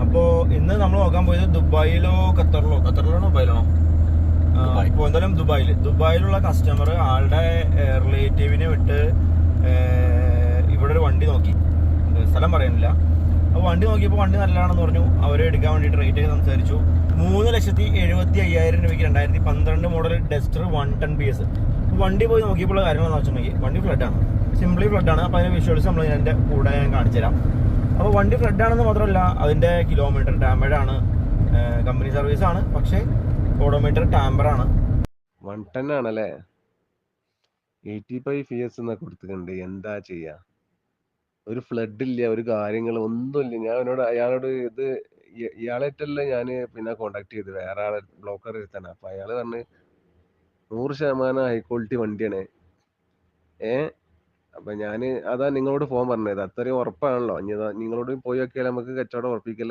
അപ്പോൾ ഇന്ന് നമ്മൾ നോക്കാൻ പോയത് ദുബായിലോ ഖത്തറിലാണോ ദുബായിലാണോ? ഇപ്പോൾ എന്തായാലും ദുബായിലുള്ള കസ്റ്റമർ ആളുടെ റിലേറ്റീവിനെ വിട്ട് ഇവിടെ ഒരു വണ്ടി നോക്കി, സ്ഥലം പറയുന്നില്ല. അപ്പോൾ വണ്ടി നോക്കിയപ്പോൾ വണ്ടി നല്ലതാണെന്ന് പറഞ്ഞു. അവരെ എടുക്കാൻ വേണ്ടിയിട്ട് റേറ്റ് ഒക്കെ സംസാരിച്ചു. 3,75,000 രൂപയ്ക്ക് 2012 മോഡൽ ഡസ്റ്റർ 110 PS. വണ്ടി പോയി നോക്കിയപ്പോൾ കാര്യങ്ങളെന്ന് വെച്ചിട്ടുണ്ടെങ്കിൽ വണ്ടി ഫ്ലഡാണ്, സിംപ്ലി ഫ്ലഡാണ്. അപ്പോൾ അതിൻ്റെ വിഷ്വൽസ് നമ്മൾ എൻ്റെ കൂടെ ഞാൻ കാണിച്ചു തരാം. അപ്പോൾ വണ്ടി ഫ്ലഡാണെന്ന് മാത്രമല്ല, അതിൻ്റെ കിലോമീറ്റർ ഡാമേജ് ആണ്. കമ്പനി സർവീസ് ആണ്, പക്ഷേ ഓഡോമീറ്റർ ടാമ്പറാണ്. 110 ആണല്ലേ? 85 PS എന്നൊക്കെ കൊടുത്തിട്ടുണ്ട്. എന്താ ചെയ്യാ? ഒരു ഫ്ലഡ് ഇല്ല, ഒരു കാര്യങ്ങളും ഒന്നുമില്ല. ഞാൻ അയാളോട് ഇത് ഇയാളായിട്ടല്ല ഞാൻ പിന്നെ കോണ്ടാക്ട് ചെയ്ത്, വേറെ ആളെ ബ്ലോക്കർ എടുത്താണ്. അപ്പൊ അയാള് പറഞ്ഞ് 100% ഹൈ ക്വാളിറ്റി വണ്ടിയാണ്. അപ്പൊ ഞാന് അതാ നിങ്ങളോട് ഫോൺ പറഞ്ഞത്. അത്രയും ഉറപ്പാണല്ലോ. നിങ്ങളോട് പോയി നോക്കിയാൽ നമുക്ക് കച്ചവടം ഉറപ്പിക്കല്ലേ.